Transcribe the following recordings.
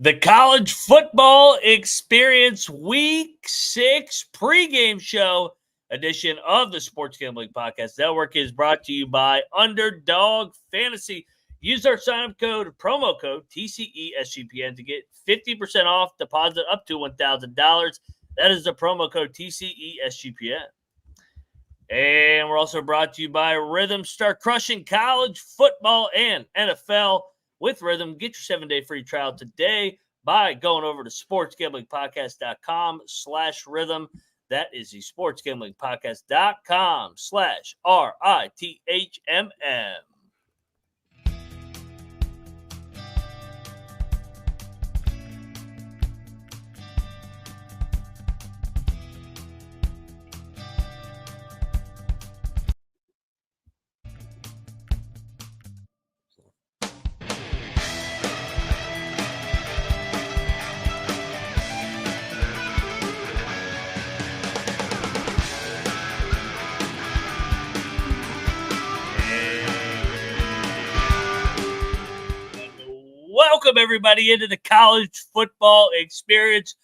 The college football experience week 6 pregame show edition of the Sports Gambling Podcast Network is brought to you by Underdog Fantasy. Use our sign-up code, promo code TCESGPN to get 50% off deposit up to $1,000. That is the promo code TCESGPN. And we're also brought to you by Rhythm. Start crushing college football and NFL with Rhythm. Get your 7-day free trial today by going over to sportsgamblingpodcast.com/rhythm. That is the sportsgamblingpodcast.com/RITHMM. Welcome, everybody, into the college football experience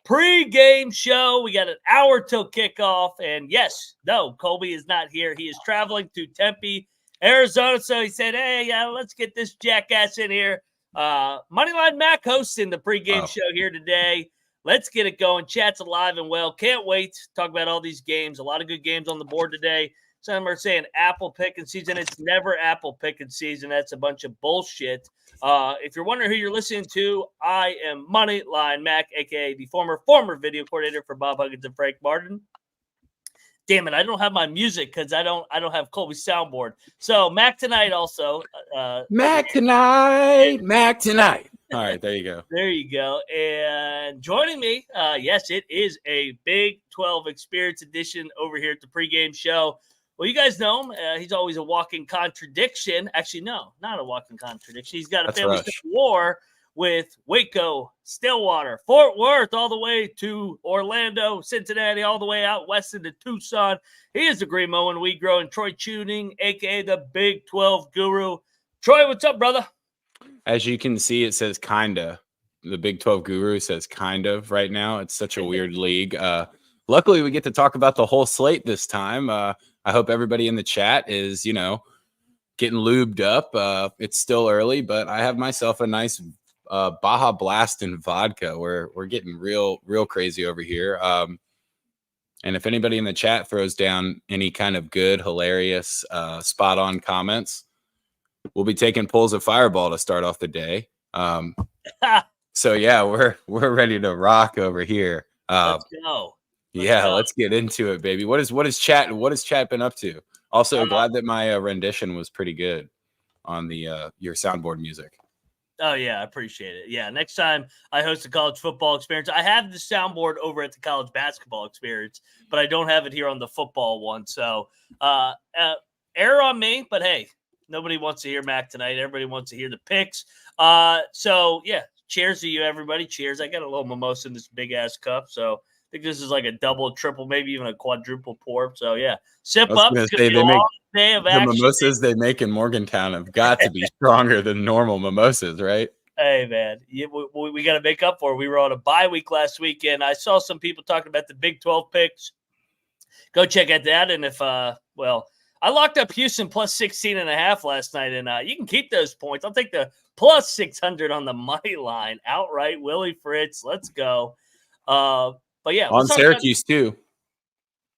pregame show. We got an hour till kickoff. And yes, no, Colby is not here. He is traveling to Tempe, Arizona. So he said, hey, let's get this jackass in here. Moneyline Mac hosting the pregame show here today. Let's get it going. Chat's alive and well. Can't wait to talk about all these games. A lot of good games on the board today. Some are saying apple picking season. It's never apple picking season. That's a bunch of bullshit. If you're wondering who you're listening to, I am Moneyline Mac, a.k.a. the former video coordinator for Bob Huggins and Frank Martin. Damn it, I don't have my music because I don't have Colby's soundboard. So Mac tonight also. Mac tonight. All right, there you go. There you go. And joining me, yes, it is a Big 12 Experience edition over here at the pregame show. Well, you guys know him. He's always a walking contradiction. Actually, no, not a walking contradiction. He's got a family war with Waco, Stillwater, Fort Worth, all the way to Orlando, Cincinnati, all the way out west into Tucson. He is the Green Mo and Weed Grow and Troy Tuning, a.k.a. the Big 12 Guru. Troy, what's up, brother? As you can see, it says kinda. The Big 12 Guru says kind of right now. It's such a weird league. Luckily, we get to talk about the whole slate this time. I hope everybody in the chat is, getting lubed up. It's still early, but I have myself a nice Baja Blast and vodka. We're getting real crazy over here. And if anybody in the chat throws down any kind of good, hilarious, spot-on comments, we'll be taking pulls of Fireball to start off the day. So yeah, we're ready to rock over here. Let's go. Let's get into it, baby. What has chat been up to? Also, glad that my rendition was pretty good on the your soundboard music. Oh yeah, I appreciate it. Yeah, next time I host a college football experience, I have the soundboard over at the college basketball experience, but I don't have it here on the football one. So error on me, but hey, nobody wants to hear Mac tonight. Everybody wants to hear the picks. So yeah, cheers to you, everybody. Cheers. I got a little mimosa in this big ass cup, so I think this is like a double, triple, maybe even a quadruple pour. So, yeah, sip up. Say, they make day of the mimosas they make in Morgantown have got to be stronger than normal mimosas, right? Hey, man, we got to make up for it. We were on a bye week last weekend. I saw some people talking about the Big 12 picks. Go check out that. And if, I locked up Houston plus 16.5 last night, and you can keep those points. I'll take the plus 600 on the money line outright. Willie Fritz, let's go. But yeah, on Syracuse too.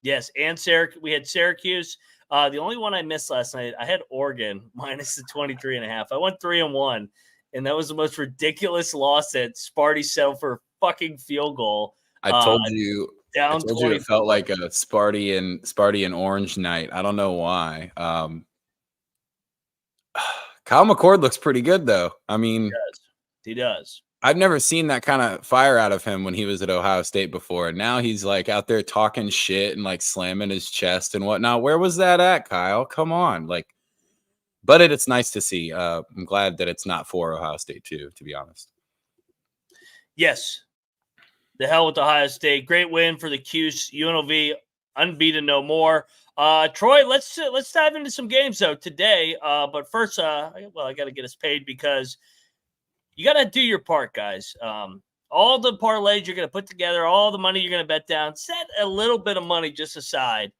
Yes, and Syracuse. We had Syracuse. The only one I missed last night, I had Oregon minus the 23.5. I went 3-1, and that was the most ridiculous loss that Sparty settled for a fucking field goal. I told you it felt like a Sparty and Orange night. I don't know why. Kyle McCord looks pretty good though. I mean, he does. I've never seen that kind of fire out of him when he was at Ohio State before. And now he's like out there talking shit and like slamming his chest and whatnot. Where was that at, Kyle? Come on. But it's nice to see. I'm glad that it's not for Ohio State too, to be honest. Yes. The hell with Ohio State. Great win for the Cuse. UNLV unbeaten no more. Troy, let's dive into some games though today. But first, I got to get us paid because you got to do your part, guys. All the parlays you're going to put together, all the money you're going to bet down, set a little bit of money just aside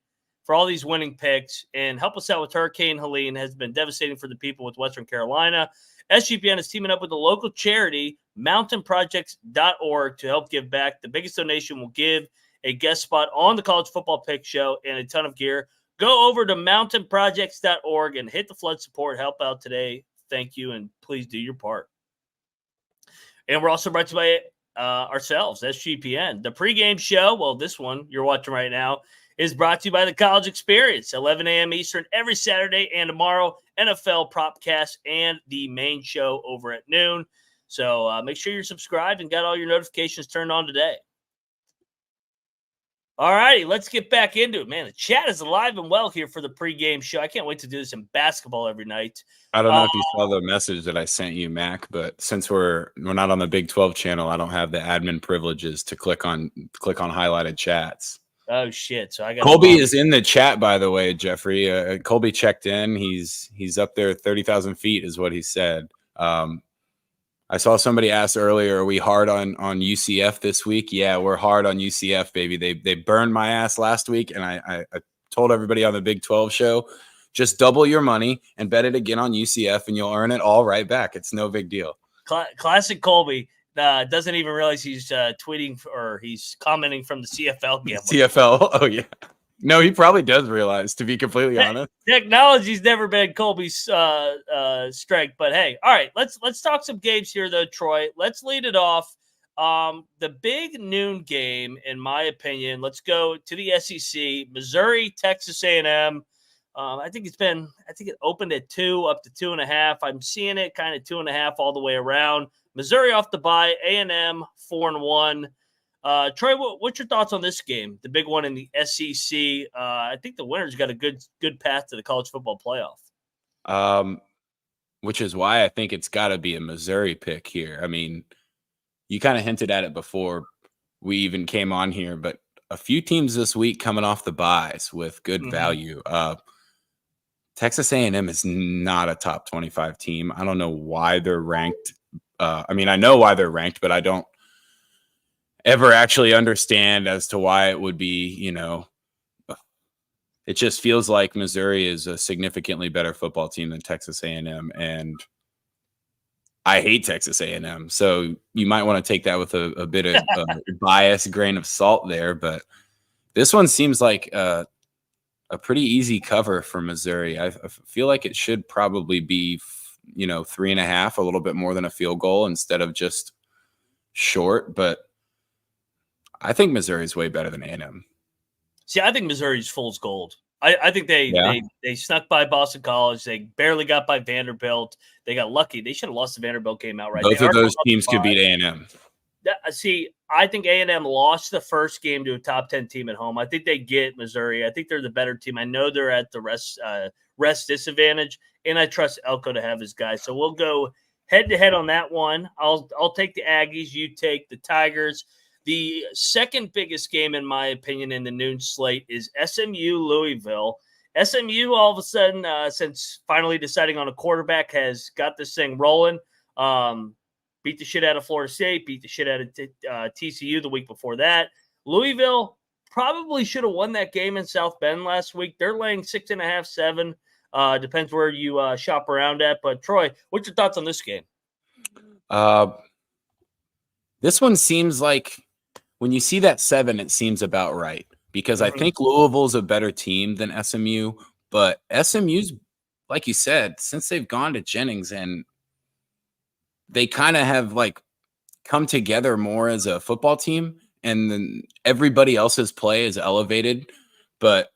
for all these winning picks and help us out with Hurricane Helene. Has been devastating for the people with Western Carolina. SGPN is teaming up with the local charity, mountainprojects.org, to help give back. The biggest donation will give a guest spot on the College Football Pick Show and a ton of gear. Go over to mountainprojects.org and hit the flood support. Help out today. Thank you, and please do your part. And we're also brought to you by ourselves, SGPN. The pregame show, well, this one you're watching right now, is brought to you by the College Experience, 11 a.m. Eastern every Saturday and tomorrow, NFL Propcast and the main show over at noon. So make sure you're subscribed and got all your notifications turned on today. All righty, let's get back into it, man. The chat is alive and well here for the pregame show. I can't wait to do this in basketball every night. I don't know if you saw the message that I sent you, Mac, but since we're not on the Big 12 channel, I don't have the admin privileges to click on highlighted chats. Oh shit! So I got Colby is in the chat, by the way, Jeffrey. Colby checked in. He's up there 30,000 feet is what he said. I saw somebody ask earlier, are we hard on UCF this week? Yeah, we're hard on UCF, baby. They burned my ass last week, and I told everybody on the Big 12 show, just double your money and bet it again on UCF, and you'll earn it all right back. It's no big deal. Classic Colby. Doesn't even realize he's tweeting or he's commenting from the CFL game. CFL? Oh, yeah. No, he probably does realize, to be completely honest. Technology's never been Colby's strength, but hey, all right, let's talk some games here, though, Troy. Let's lead it off. The big noon game, in my opinion, let's go to the SEC, Missouri, Texas A&M. I think it opened at 2 up to 2.5. I'm seeing it kind of 2.5 all the way around. Missouri off the bye, A&M 4-1. Troy, what's your thoughts on this game? The big one in the SEC. I think the winner's got a good path to the college football playoff. Which is why I think it's got to be a Missouri pick here. I mean, you kind of hinted at it before we even came on here, but a few teams this week coming off the byes with good value. Texas A&M is not a top 25 team. I don't know why they're ranked. I mean, I know why they're ranked, but I don't ever actually understand as to why it would be, it just feels like Missouri is a significantly better football team than Texas A&M, and I hate Texas A&M. So you might want to take that with a bit of bias, grain of salt there, but this one seems like a pretty easy cover for Missouri. I feel like it should probably be, 3.5, a little bit more than a field goal instead of just short, but I think Missouri is way better than A&M. See, I think Missouri's fool's gold. I think they snuck by Boston College. They barely got by Vanderbilt. They got lucky. They should have lost the Vanderbilt game outright. Both of those teams could beat A&M. See, I think A&M lost the first game to a top 10 team at home. I think they get Missouri. I think they're the better team. I know they're at the rest disadvantage, and I trust Elko to have his guys. So we'll go head-to-head on that one. I'll take the Aggies. You take the Tigers. The second biggest game, in my opinion, in the noon slate is SMU-Louisville. SMU, all of a sudden, since finally deciding on a quarterback, has got this thing rolling. Beat the shit out of Florida State, beat the shit out of TCU the week before that. Louisville probably should have won that game in South Bend last week. They're laying 6.5, 7. Depends where you shop around at. But, Troy, what's your thoughts on this game? This one seems like when you see that 7, it seems about right because I think Louisville's a better team than SMU, but SMU's, like you said, since they've gone to Jennings and they kind of have come together more as a football team, and then everybody else's play is elevated. But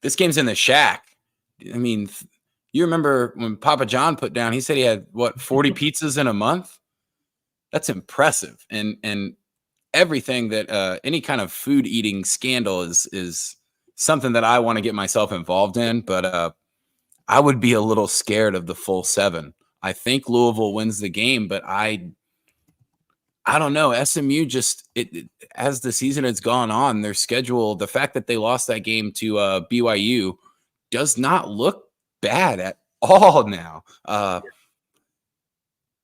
this game's in the shack. I mean, you remember when Papa John put down, he said he had 40 pizzas in a month? That's impressive. And everything that any kind of food eating scandal is something that I want to get myself involved in. But I would be a little scared of the full 7. I think Louisville wins the game, but I don't know. SMU just as the season has gone on, their schedule, the fact that they lost that game to BYU does not look bad at all now.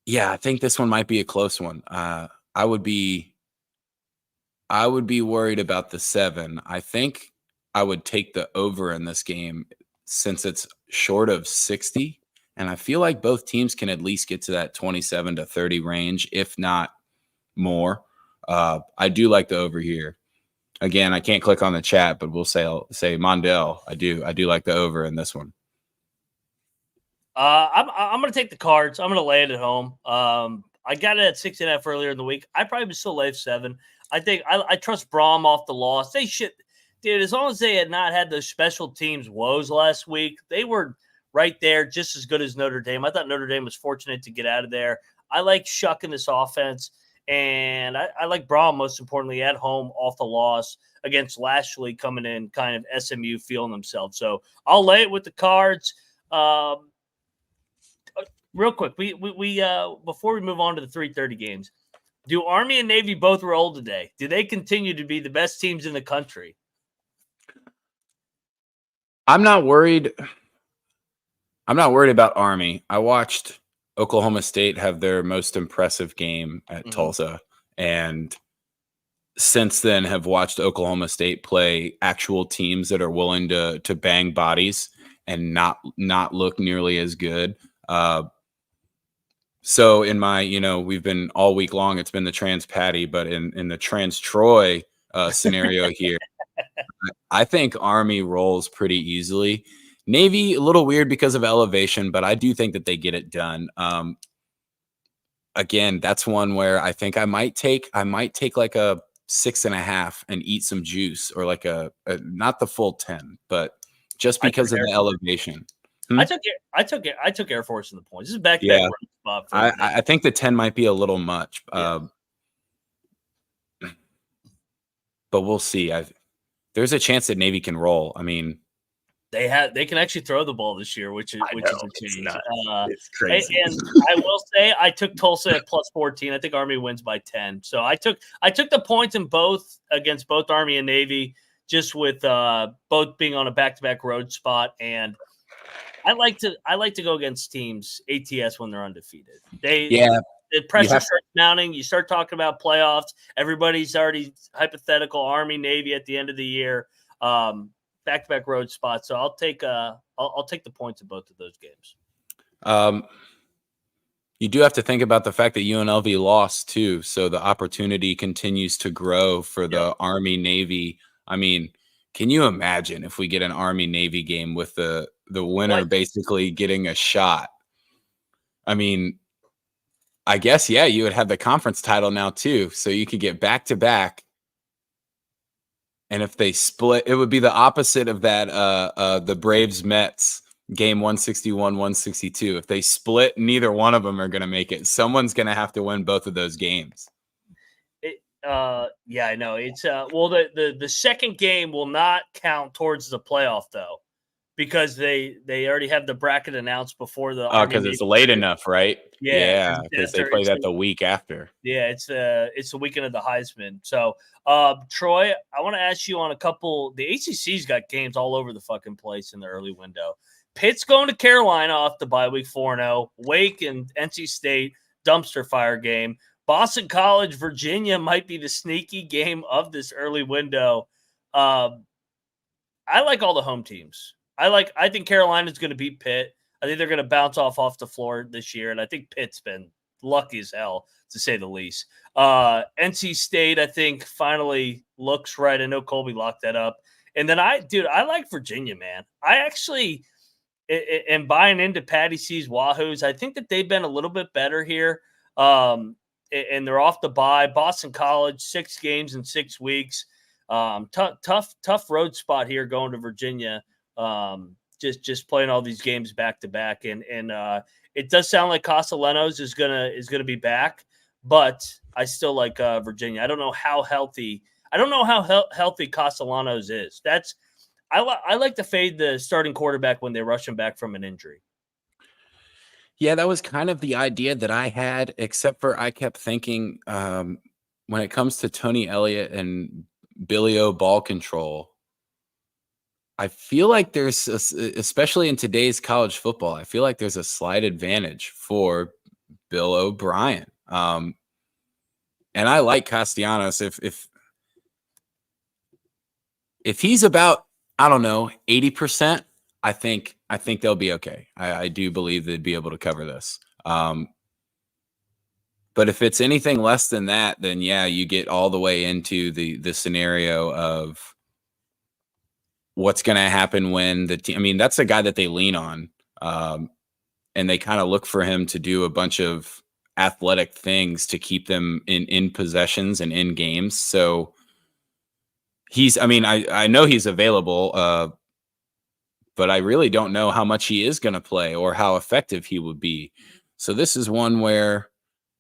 Yeah, I think this one might be a close one. I would be worried about the 7. I think I would take the over in this game since it's short of 60, and I feel like both teams can at least get to that 27 to 30 range, if not more. I do like the over here. Again, I can't click on the chat, but I'll say Mondell. I do like the over in this one. I'm going to take the Cards. I'm going to lay it at home. I got it at 6.5 earlier in the week. I probably would still lay 7. I think I trust Braum off the loss. They should, dude. As long as they had not had those special teams woes last week, they were right there, just as good as Notre Dame. I thought Notre Dame was fortunate to get out of there. I like shucking this offense, and I like Braum most importantly at home off the loss against Lashley coming in, kind of SMU feeling themselves. So I'll lay it with the Cards. Real quick, we before we move on to the 3:30 games, do Army and Navy both roll today? Do they continue to be the best teams in the country? I'm not worried. I'm not worried about Army. I watched Oklahoma State have their most impressive game at Tulsa, and since then have watched Oklahoma State play actual teams that are willing to bang bodies and not look nearly as good. So in my, we've been all week long, it's been the trans Patty, but in the trans Troy scenario here, I think Army rolls pretty easily. Navy, a little weird because of elevation, but I do think that they get it done. Again, that's one where I think I might take like a 6.5 and eat some juice, or like a not the full 10, but just because of the elevation. I took Air Force in the points. This is back spot. I think the 10 might be a little much, but we'll see. There's a chance that Navy can roll. I mean, they can actually throw the ball this year, which is a change. It's crazy. And I will say I took Tulsa at +14. I think Army wins by 10. So I took the points in both against both Army and Navy, just with both being on a back-to-back road spot. And I like to go against teams ATS when they're undefeated. The pressure starts mounting. You start talking about playoffs. Everybody's already hypothetical Army, Navy at the end of the year. Back-to-back road spots. So I'll take the points in both of those games. You do have to think about the fact that UNLV lost too, so the opportunity continues to grow for the Army Navy. I mean, can you imagine if we get an Army Navy game with the winner basically getting a shot? I mean, I guess you would have the conference title now too, so you could get back to back. And if they split, it would be the opposite of that the Braves Mets game 161, 162. If they split, neither one of them are going to make it. Someone's going to have to win both of those games. I know. It's the second game will not count towards the playoff though, because they already have the bracket announced before the because it's late enough, right? Yeah, because they play that the week after. Yeah, it's the weekend of the Heisman. So, Troy, I want to ask you on a couple. The ACC's got games all over the fucking place in the early window. Pitt's going to Carolina off the bye week 4-0. Wake and NC State dumpster fire game. Boston College, Virginia might be the sneaky game of this early window. I like all the home teams. I think Carolina's going to beat Pitt. I think they're going to bounce off the floor this year, and I think Pitt's been lucky as hell, to say the least. NC State, I think, finally looks right. I know Colby locked that up. And then I like Virginia, man. I actually am buying into Patty C's Wahoos. I think that they've been a little bit better here. And they're off the bye. Boston College, 6 games in 6 weeks. Tough road spot here going to Virginia. Just playing all these games back to back, and it does sound like Castellanos is gonna be back, but I still like Virginia. I don't know how healthy Castellanos is. I like to fade the starting quarterback when they rush him back from an injury. Yeah, that was kind of the idea that I had, except for I kept thinking when it comes to Tony Elliott and Billy O ball control, I feel like especially in today's college football, I feel like there's a slight advantage for Bill O'Brien. And I like Castellanos. If he's about, I don't know, 80%, I think they'll be okay. I do believe they'd be able to cover this. But if it's anything less than that, then yeah, you get all the way into the scenario of what's going to happen when the team. I mean, that's a guy that they lean on, and they kind of look for him to do a bunch of athletic things to keep them in possessions and in games. So I know he's available, but I really don't know how much he is going to play or how effective he would be. So this is one where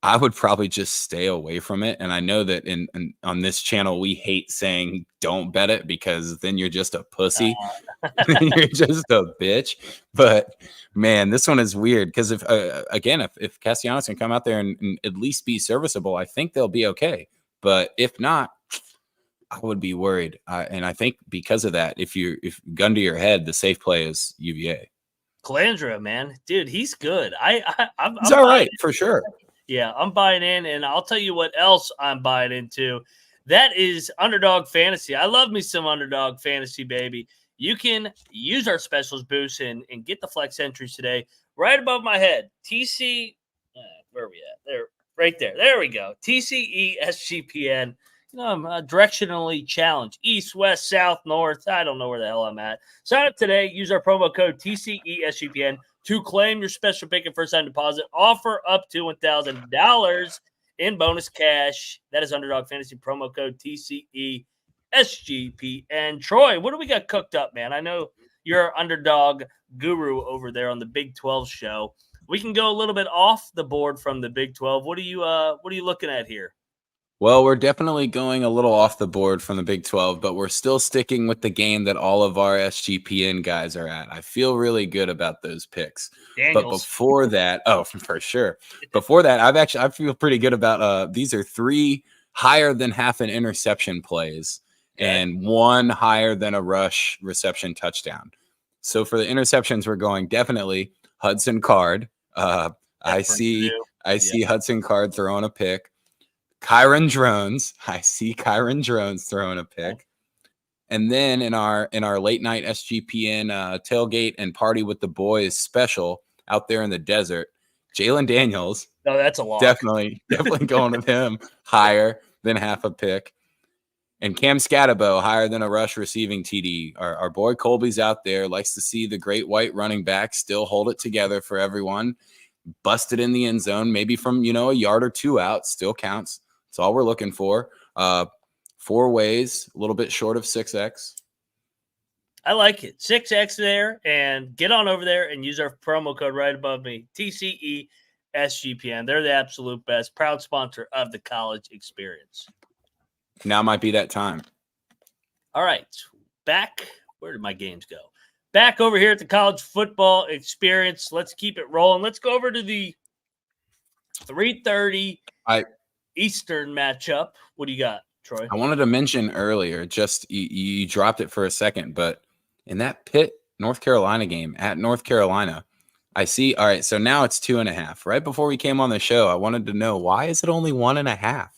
I would probably just stay away from it. And I know that on this channel, we hate saying don't bet it because then you're just a pussy. You're just a bitch. But man, this one is weird because if Castellanos can come out there and at least be serviceable, I think they'll be okay. But if not, I would be worried. And I think because of that, if gun to your head, the safe play is UVA. Calandra, man, dude, he's good. He's all right for sure. Yeah, I'm buying in, and I'll tell you what else I'm buying into. That is Underdog Fantasy. I love me some Underdog Fantasy, baby. You can use our specials boost and get the flex entries today right above my head. TC, where are we at? There, right there. There we go. TCE SGPN. You know, I'm directionally challenged. East, west, south, north. I don't know where the hell I'm at. Sign up today. Use our promo code TCE SGPN to claim your special pick and first-time deposit. Offer up to $1,000 in bonus cash. That is Underdog Fantasy promo code TCE SGPN. Troy, what do we got cooked up, man? I know you're our underdog guru over there on the Big 12 show. We can go a little bit off the board from the Big 12. What are you looking at here? Well, we're definitely going a little off the board from the Big 12, but we're still sticking with the game that all of our SGPN guys are at. I feel really good about those picks. Daniels. But before that, for sure. Before that, I feel pretty good about these are 3 higher than half an interception plays and 1 higher than a rush reception touchdown. So for the interceptions, we're going definitely Hudson Card. I see Hudson Card throwing a pick. Kyron Drones. I see Kyron Drones throwing a pick. And then in our late night SGPN tailgate and party with the boys special out there in the desert, Jalen Daniels. Oh, that's a lot. Definitely going with him higher than half a pick. And Cam Scatabo higher than a rush receiving TD. Our boy Colby's out there, likes to see the great white running back still hold it together for everyone. Busted in the end zone, maybe from a yard or 2 out, still counts. That's all we're looking for. 4 ways, a little bit short of 6X. I like it. 6X there, and get on over there and use our promo code right above me, TCE SGPN. They're the absolute best. Proud sponsor of the college experience. Now might be that time. All right. Back. Where did my games go? Back over here at the college football experience. Let's keep it rolling. Let's go over to the 3:30 Eastern matchup. What do you got, Troy? I wanted to mention earlier, just you dropped it for a second, but in that Pitt, North Carolina game at North Carolina, I see. All right, so now it's 2.5. Right before we came on the show, I wanted to know, why is it only 1.5?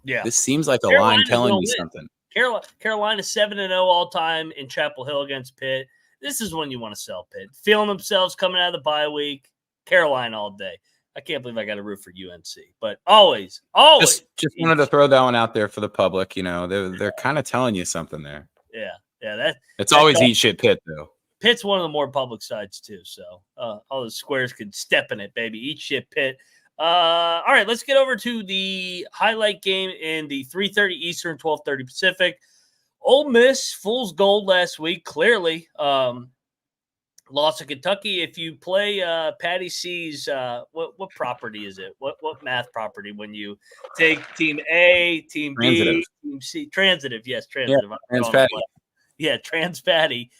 Yeah, this seems like a line telling you something. Carolina 7-0 all time in Chapel Hill against Pitt. This is when you want to sell Pitt. Feeling themselves coming out of the bye week. Carolina all day. I can't believe I got to root for UNC, but always. Just wanted to throw that one out there for the public. They're kind of telling you something there. Yeah. It's always eat shit Pitt though. Pitt's one of the more public sides too, so all the squares could step in it, baby. Eat shit, Pitt. All right, let's get over to the highlight game in the 3:30 Eastern, 12:30 Pacific. Ole Miss, fool's gold last week, clearly. Lost to Kentucky. If you play Patty C's, what property is it? What math property when you take Team A, Team B, Team C? Transitive, yes, transitive. Yeah, Trans-Patty.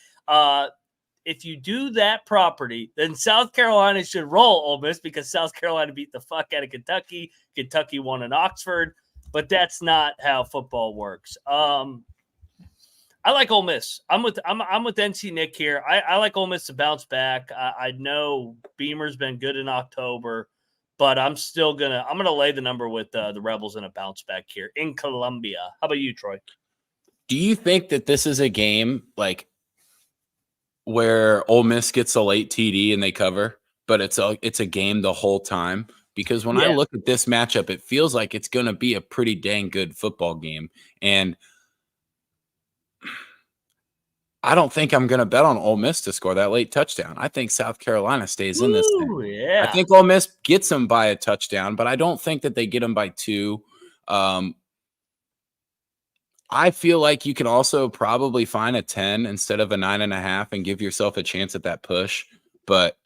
If you do that property, then South Carolina should roll Ole Miss because South Carolina beat the fuck out of Kentucky. Kentucky won in Oxford, but that's not how football works. I like Ole Miss. I'm with NC Nick here. I like Ole Miss to bounce back. I know Beamer's been good in October, but I'm gonna lay the number with the Rebels in a bounce back here in Columbia. How about you, Troy? Do you think that this is a game like where Ole Miss gets a late TD and they cover, but it's a game the whole time? Because when I Yeah. look at this matchup, it feels like it's going to be a pretty dang good football game. And I don't think I'm going to bet on Ole Miss to score that late touchdown. I think South Carolina stays in this thing. Ooh, I yeah. think Ole Miss gets them by a touchdown, but I don't think that they get them by 2. I feel like you can also probably find a 10 instead of a 9.5 and give yourself a chance at that push. But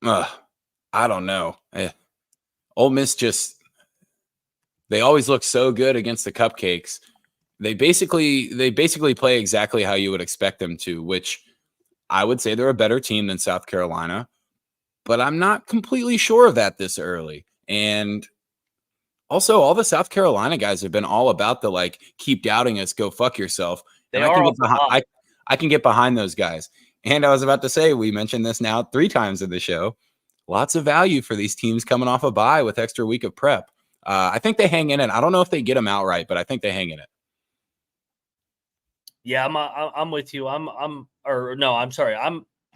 I don't know. Ole Miss they always look so good against the Cupcakes. They basically play exactly how you would expect them to, which I would say they're a better team than South Carolina, but I'm not completely sure of that this early. And also, all the South Carolina guys have been all about the like, keep doubting us, go fuck yourself. They And I are can off get the behind. high. I can get behind those guys. And I was about to say, we mentioned this now 3 times in the show. Lots of value for these teams coming off a bye with extra week of prep. I think they hang in it. I don't know if they get them outright, but I think they hang in it. Yeah, I'm with you. I'm sorry.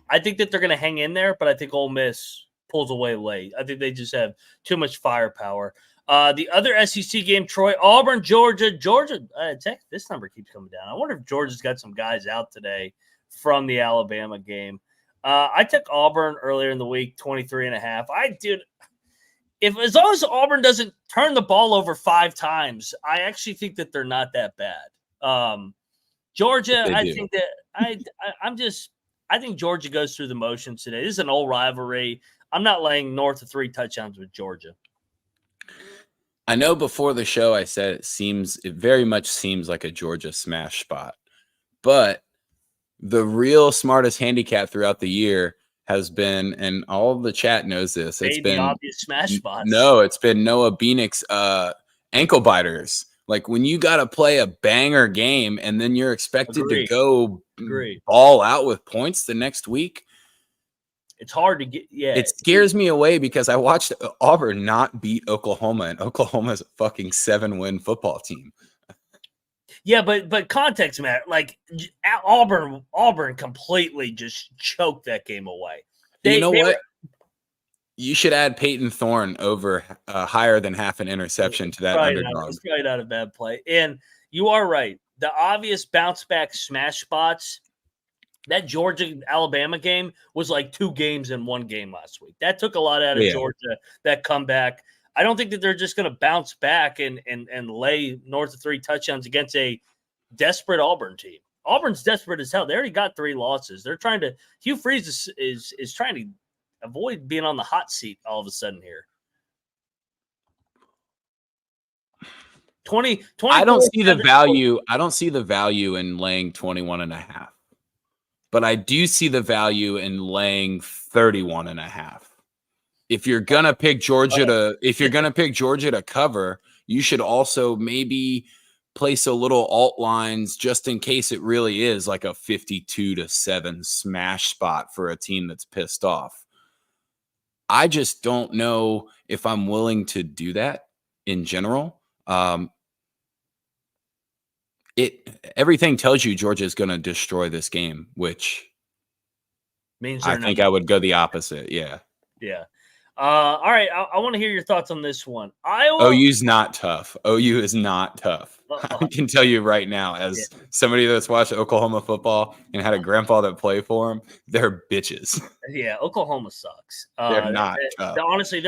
I think that they're going to hang in there, but I think Ole Miss pulls away late. I think they just have too much firepower. The other SEC game, Troy, Auburn, Georgia. This number keeps coming down. I wonder if Georgia's got some guys out today from the Alabama game. I took Auburn earlier in the week, 23.5. As long as Auburn doesn't turn the ball over 5 times, I actually think that they're not that bad. Georgia, I think that I think Georgia goes through the motions today. This is an old rivalry. I'm not laying north of 3 touchdowns with Georgia. I know before the show I said it very much seems like a Georgia smash spot, but the real smartest handicap throughout the year has been, and all of the chat knows this, it's been obvious smash spots. No, it's been Noah Beanick's ankle biters. Like when you got to play a banger game and then you're expected to go all out with points the next week. It's hard to get. Yeah, it scares me away because I watched Auburn not beat Oklahoma, and Oklahoma's a fucking 7-win football team. Yeah, but context matter. Like Auburn completely just choked that game away. You know what? You should add Peyton Thorne over higher than half an interception to that underdog. It's probably not a bad play. And you are right. The obvious bounce back smash spots, that Georgia-Alabama game was like 2 games in 1 game last week. That took a lot out of Georgia, that comeback. I don't think that they're just going to bounce back and lay north of 3 touchdowns against a desperate Auburn team. Auburn's desperate as hell. They already got 3 losses. They're trying to – Hugh Freeze is trying to avoid being on the hot seat all of a sudden here. 20 I don't see the value. I don't see the value in laying 21.5. But I do see the value in laying 31.5. If you're gonna pick Georgia to cover, you should also maybe place a little alt lines just in case it really is like a 52-7 smash spot for a team that's pissed off. I just don't know if I'm willing to do that in general. Everything tells you Georgia is going to destroy this game, which means I think I would go the opposite. Yeah. Yeah. All right. I want to hear your thoughts on this one. OU's not tough. OU is not tough. I can tell you right now, as somebody that's watched Oklahoma football and had a grandpa that played for them, they're bitches. Yeah, Oklahoma sucks. They're not tough. Honestly,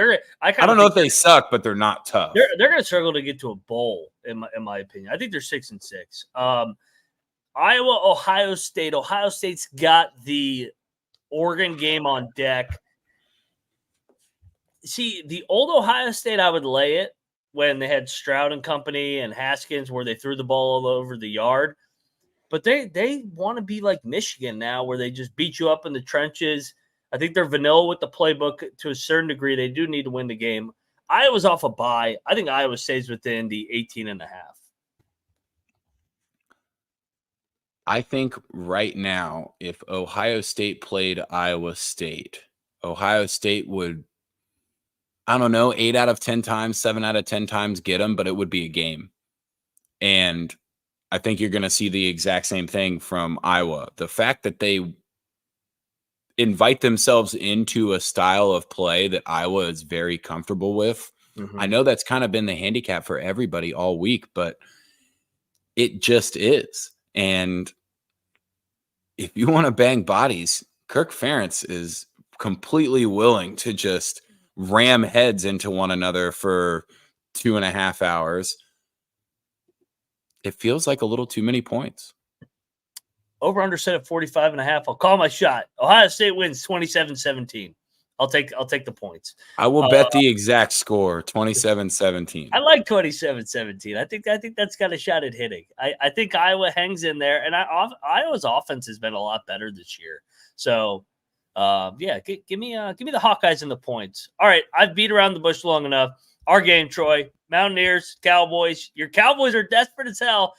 I don't know if they suck, but they're not tough. They're going to struggle to get to a bowl, in my opinion. I think they're 6-6. Iowa, Ohio State. Ohio State's got the Oregon game on deck. See, the old Ohio State, I would lay it when they had Stroud and company and Haskins, where they threw the ball all over the yard. But they want to be like Michigan now, where they just beat you up in the trenches. I think they're vanilla with the playbook to a certain degree. They do need to win the game. Iowa's off a bye. I think Iowa stays within the 18.5. I think right now, if Ohio State played Iowa State, Ohio State would – I don't know, 8 out of 10 times, 7 out of 10 times get them, but it would be a game. And I think you're going to see the exact same thing from Iowa. The fact that they invite themselves into a style of play that Iowa is very comfortable with. I know that's kind of been the handicap for everybody all week, but it just is. And if you want to bang bodies, Kirk Ferentz is completely willing to just ram heads into one another for 2.5 hours. It feels like a little too many points. Over under set at 45.5. I'll call my shot. Ohio State wins 27-17. I'll take the points. I will bet the exact score, 27-17. I like 27-17. I think that's got a shot at hitting. I think Iowa hangs in there, and Iowa's offense has been a lot better this year. So, give me the Hawkeyes and the points. All right, I've beat around the bush long enough. Our game, Troy. Mountaineers, Cowboys. Your Cowboys are desperate as hell.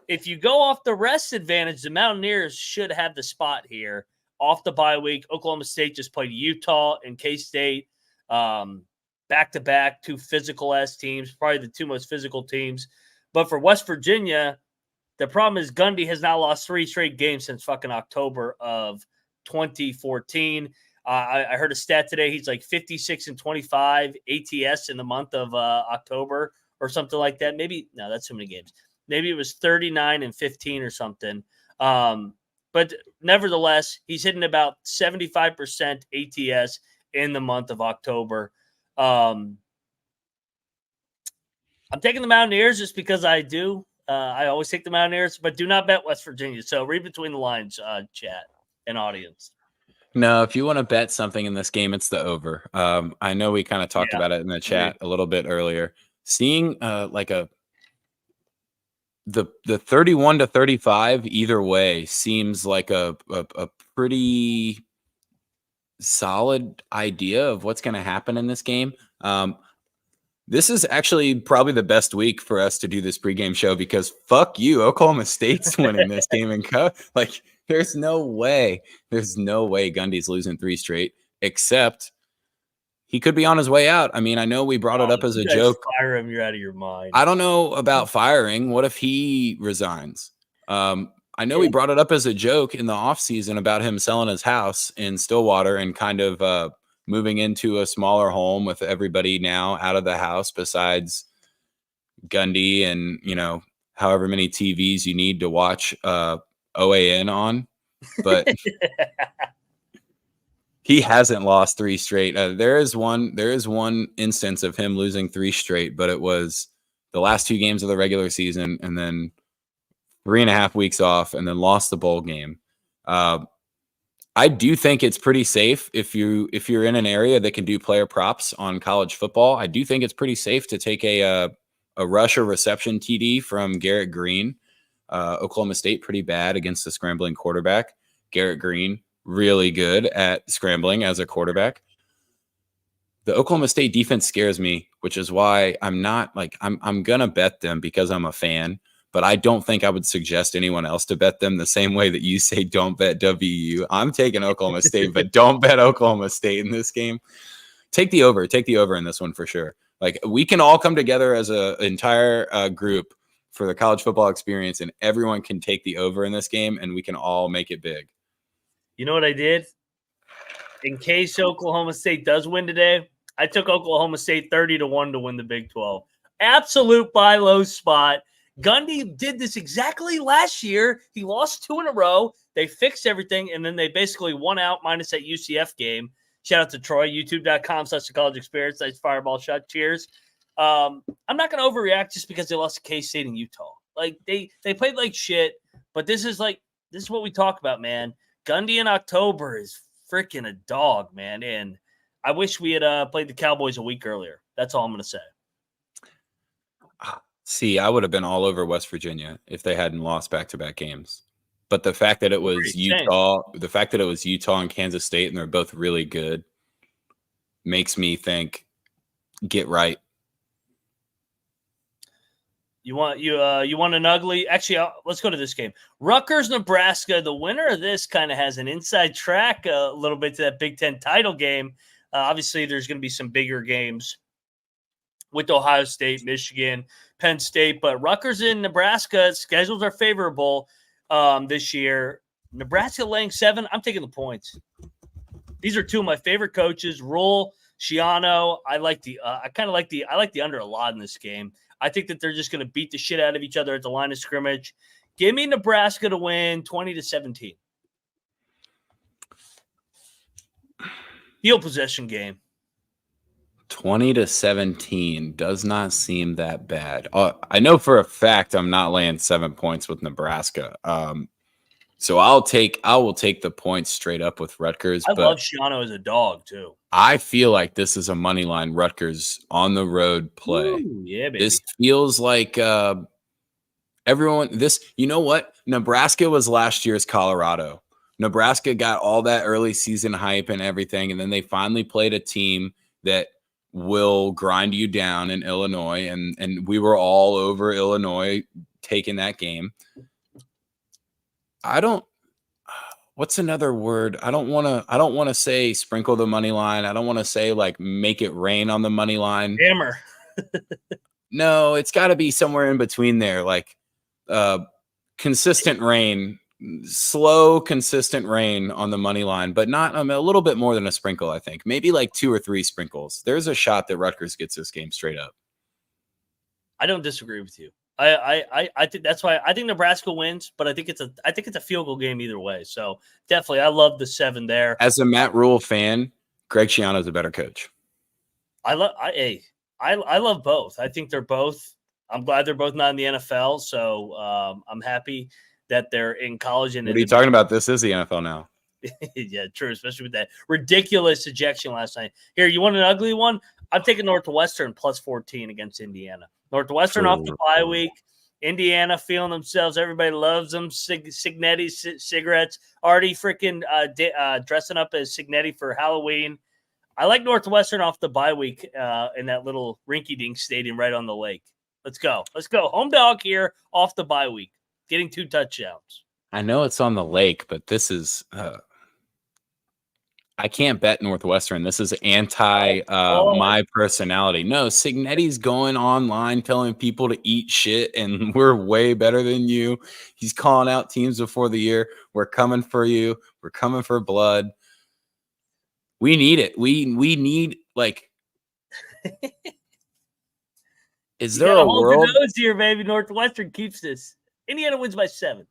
If you go off the rest advantage, the Mountaineers should have the spot here. Off the bye week, Oklahoma State just played Utah and K-State back-to-back, two physical-ass teams, probably the two most physical teams. But for West Virginia, the problem is Gundy has now lost 3 straight games since fucking October of 2014. I heard a stat today. He's like 56-25 ATS in the month of October or something like that. Maybe, no, that's too many games. Maybe it was 39-15 or something. But nevertheless, he's hitting about 75% ATS in the month of October. I'm taking the Mountaineers just because I do. I always take the Mountaineers, but do not bet West Virginia. So read between the lines, chat and audience. No, if you want to bet something in this game, it's the over. I know we kind of talked about it in the chat a little bit earlier. Seeing the 31-35 either way seems like a pretty solid idea of what's going to happen in this game. This is actually probably the best week for us to do this pregame show because fuck you, Oklahoma State's winning this game and like there's no way Gundy's losing 3 straight, except he could be on his way out. I mean, I know we brought it up as a joke. Fire him, you're out of your mind. I don't know about firing. What if he resigns? I know we brought it up as a joke in the offseason about him selling his house in Stillwater and kind of moving into a smaller home with everybody now out of the house besides Gundy and, however many TVs you need to watch OAN on. But he hasn't lost 3 straight. There is one instance of him losing 3 straight, but it was the last 2 games of the regular season and then 3.5 weeks off and then lost the bowl game. I do think it's pretty safe if you're in an area that can do player props on college football. I do think it's pretty safe to take a rush or reception TD from Garrett Green. Oklahoma State pretty bad against the scrambling quarterback. Garrett Green really good at scrambling as a quarterback. The Oklahoma State defense scares me, which is why I'm not like I'm gonna bet them because I'm a fan. But I don't think I would suggest anyone else to bet them the same way that you say don't bet WU. I'm taking Oklahoma State, but don't bet Oklahoma State in this game. Take the over in this one for sure. Like we can all come together as an entire group for the college football experience, and everyone can take the over in this game, and we can all make it big. You know what I did? In case Oklahoma State does win today, I took Oklahoma State 30-1 to win the Big 12. Absolute buy low spot. Gundy did this exactly last year. He lost 2 in a row. They fixed everything, and then they basically won out minus that UCF game. Shout out to Troy, youtube.com/thecollegeexperience. Nice fireball shot. Cheers. I'm not going to overreact just because they lost to K-State and Utah. Like, they played like shit, but this is what we talk about, man. Gundy in October is freaking a dog, man, and I wish we had played the Cowboys a week earlier. That's all I'm going to say. See, I would have been all over West Virginia if they hadn't lost back-to-back games. But the fact that it was Utah and Kansas State, and they're both really good, makes me think, get right. You want an ugly? Actually, let's go to this game. Rutgers, Nebraska. The winner of this kind of has an inside track a little bit to that Big Ten title game. Obviously, there's going to be some bigger games with Ohio State, Michigan, Penn State. But Rutgers and Nebraska, schedules are favorable this year. Nebraska laying 7, I'm taking the points. These are two of my favorite coaches, Rule, Shiano. I like the under a lot in this game. I think that they're just going to beat the shit out of each other at the line of scrimmage. Give me Nebraska to win 20-17. Field possession game. 20-17 does not seem that bad. I know for a fact I'm not laying 7 points with Nebraska. So I will take the points straight up with Rutgers. I love Shiano as a dog too. I feel like this is a money line Rutgers on the road play. Ooh, yeah, baby. This feels like everyone. You know what? Nebraska was last year's Colorado. Nebraska got all that early season hype and everything, and then they finally played a team that will grind you down in Illinois, and we were all over Illinois taking that game. What's another word? I don't want to say sprinkle the money line. I don't want to say like make it rain on the money line. Hammer. No, it's got to be somewhere in between there, like consistent rain, slow, consistent rain on the money line, but not a little bit more than a sprinkle, I think. Maybe like 2 or 3 sprinkles. There's a shot that Rutgers gets this game straight up. I don't disagree with you. I think that's why I think Nebraska wins, but I think it's a field goal game either way. So definitely, I love the 7 there. As a Matt Rule fan, Greg Schiano's a better coach. I love both. I think they're both. I'm glad they're both not in the NFL. So I'm happy that they're in college. And what are you talking about? This is the NFL now. Yeah, true. Especially with that ridiculous ejection last night. Here, you want an ugly one? I'm taking Northwestern plus 14 against Indiana. Northwestern off the bye week. Indiana feeling themselves. Everybody loves them. Signetti cigarettes. Already freaking dressing up as Signetti for Halloween. I like Northwestern off the bye week in that little rinky-dink stadium right on the lake. Let's go. Home dog here off the bye week. Getting 2 touchdowns. I know it's on the lake, but this is I can't bet Northwestern. This is anti my personality. No, Signetti's going online telling people to eat shit, and we're way better than you. He's calling out teams before the year. We're coming for you. We're coming for blood. We need it. We need like. Is there a world here, baby? Northwestern keeps this. Indiana wins by 7.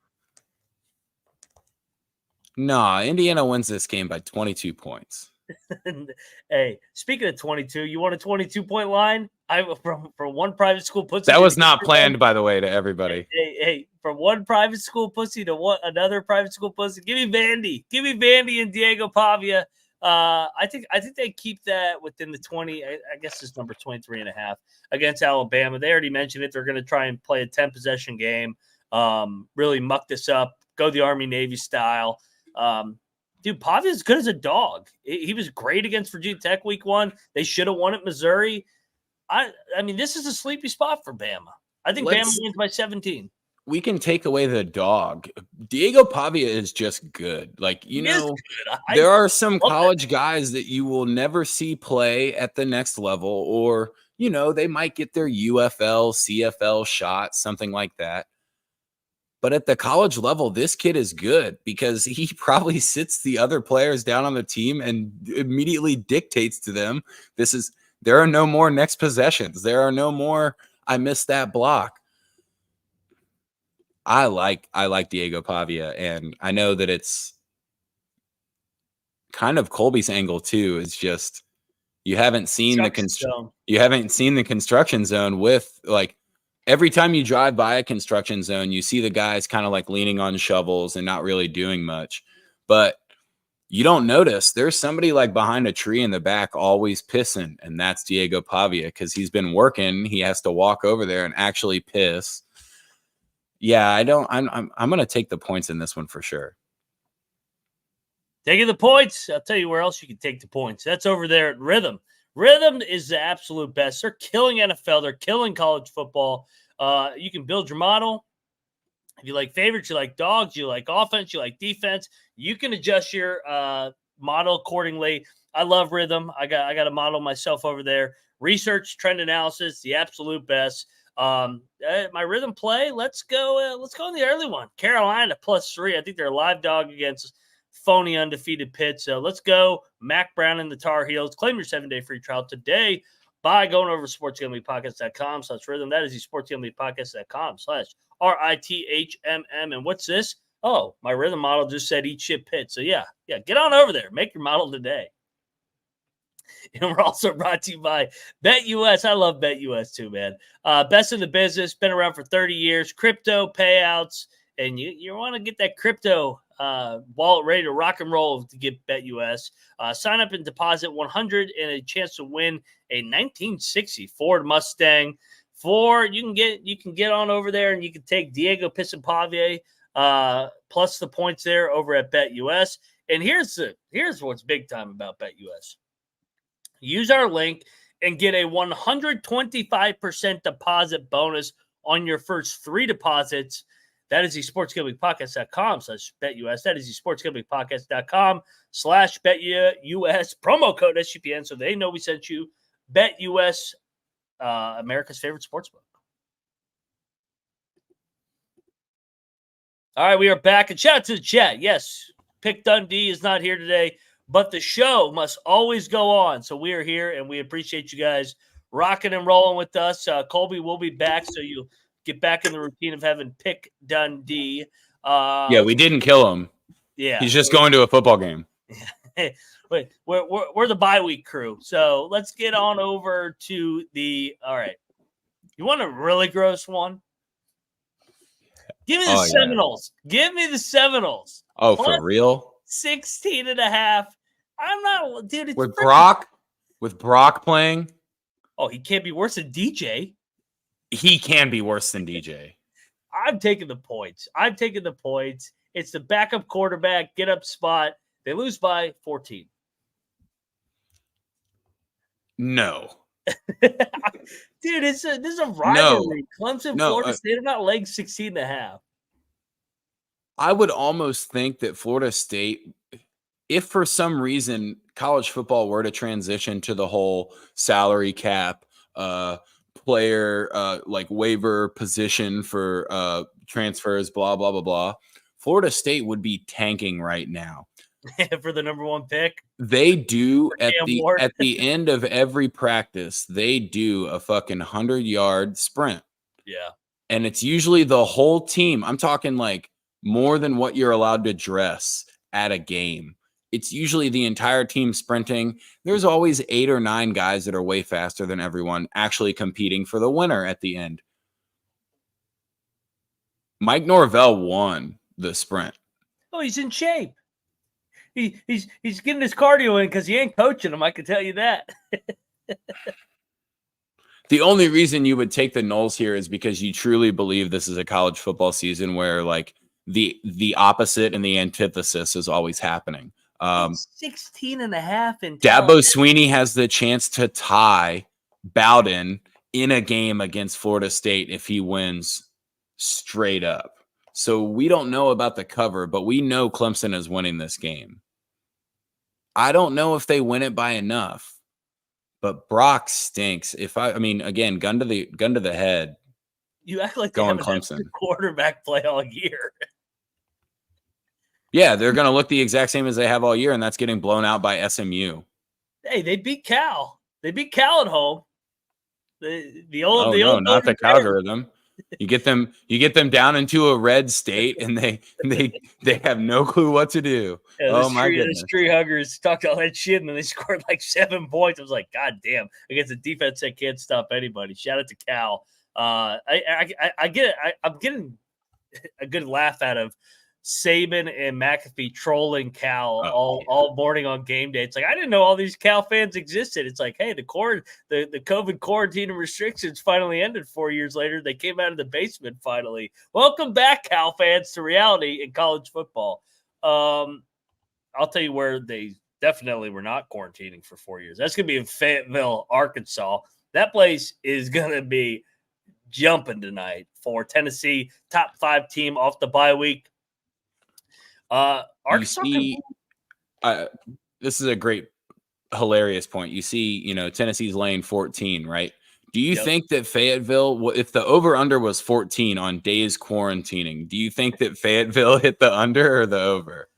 Nah, Indiana wins this game by 22 points. Hey, speaking of 22, you want a 22-point line? From one private school pussy. That was not planned, by the way, to everybody. Hey, from one private school pussy to another private school pussy. Give me Vandy. Give me Vandy and Diego Pavia. I think they keep that within the 20. I guess it's number 23.5 against Alabama. They already mentioned it. They're going to try and play a 10-possession game. Really muck this up. Go the Army-Navy style. Dude, Pavia's good as a dog. He was great against Virginia Tech week 1. They should have won at Missouri. I mean, this is a sleepy spot for Bama. I think Bama wins by 17. We can take away the dog. Diego Pavia is just good. Like, there are some college guys that you will never see play at the next level, or, they might get their UFL, CFL shot, something like that. But at the college level, this kid is good because he probably sits the other players down on the team and immediately dictates to them. There are no more next possessions. There are no more, I missed that block. I like Diego Pavia, and I know that it's kind of Colby's angle too. It's just you haven't seen the construction zone with like. Every time you drive by a construction zone, you see the guys kind of like leaning on shovels and not really doing much. But you don't notice there's somebody like behind a tree in the back always pissing, and that's Diego Pavia because he's been working. He has to walk over there and actually piss. Yeah, I'm going to take the points in this one for sure. Taking the points. I'll tell you where else you can take the points. That's over there at Rhythm. Rhythm is the absolute best. They're killing NFL. They're killing college football. You can build your model. If you like favorites, you like dogs, you like offense, you like defense, you can adjust your model accordingly. I love rhythm. I got to model myself over there. Research, trend analysis, the absolute best. My rhythm play. Let's go. Let's go in the early one. Carolina +3. I think they're a live dog against phony undefeated Pitt. So let's go. Mac Brown and the Tar Heels. Claim your 7-day free trial today by going over to sportsgamblingpodcast.com/rhythm. That is the sportsgamblingpodcast.com/RITHMM. And what's this? Oh, my rhythm model just said eat shit Pitt. So yeah, get on over there. Make your model today. And we're also brought to you by BetUS. I love BetUS too, man. Best in the business, been around for 30 years. Crypto payouts, and you want to get that crypto wallet ready to rock and roll to get BetUS. Sign up and deposit $100 and a chance to win a 1960 Ford Mustang. You can get on over there and you can take Diego Pisapave plus the points there over at BetUS. And here's what's big time about BetUS. Use our link and get a 125% deposit bonus on your first 3 deposits. That is the sportsgamblingpodcast.com/BetUS. That is the sportsgamblingpodcast.com/BetUS. Promo code SGPN so they know we sent you. BetUS, America's favorite sportsbook. All right, we are back. And shout out to the chat. Yes, Pick Dundee is not here today, but the show must always go on. So we are here, and we appreciate you guys rocking and rolling with us. Colby will be back, so you get back in the routine of having Pick Dundee. Yeah, we didn't kill him. Yeah. He's just going to a football game. Wait, we're the bye week crew. So let's get on over to the – all right. You want a really gross one? Give me the Seminoles. Yeah. Give me the Seminoles. Oh, for real? 16.5. I'm not, dude. It's with Brock playing. Oh, he can't be worse than DJ. He can be worse than DJ. I'm taking the points. It's the backup quarterback, get up spot. They lose by 14. No. Dude, this is a rivalry. No. Clemson, Florida State are not laying 16.5. I would almost think that Florida State, if for some reason college football were to transition to the whole salary cap, player like waiver position for transfers, blah, blah, blah, blah, Florida State would be tanking right now. For the number 1 pick. They do at the end of every practice, they do a fucking 100-yard sprint. Yeah. And it's usually the whole team. I'm talking like more than what you're allowed to dress at a game. It's usually the entire team sprinting. There's always 8 or 9 guys that are way faster than everyone actually competing for the winner at the end. Mike Norvell won the sprint. Oh, he's in shape. He's getting his cardio in because he ain't coaching him. I can tell you that. The only reason you would take the Noles here is because you truly believe this is a college football season where like the opposite and the antithesis is always happening. 16.5 in Dabo Swinney has the chance to tie Bowden in a game against Florida State if he wins straight up. So we don't know about the cover, but we know Clemson is winning this game. I don't know if they win it by enough, but Brock stinks. I mean, again, gun to the head. You act like they haven't Clemson had quarterback play all year. Yeah, they're going to look the exact same as they have all year, and that's getting blown out by SMU. Hey, they beat Cal. They beat Cal at home. Not the algorithm. You get them down into a red state, and they have no clue what to do. Yeah, my goodness! The tree huggers talked all that shit, and then they scored like 7 points. I was like, God damn! Against a defense that can't stop anybody. Shout out to Cal. I get it. I'm getting a good laugh out of Saban and McAfee trolling Cal all morning on game day. It's like, I didn't know all these Cal fans existed. It's like, hey, the COVID quarantine and restrictions finally ended 4 years later. They came out of the basement finally. Welcome back, Cal fans, to reality in college football. I'll tell you where they definitely were not quarantining for 4 years. That's going to be in Fayetteville, Arkansas. That place is going to be jumping tonight for Tennessee, top 5 team off the bye week. Arkansas. This is a great hilarious point. You see, Tennessee's laying 14, right? Do you Yep. think that Fayetteville, if the over-under was 14 on days quarantining, do you think that Fayetteville hit the under or the over?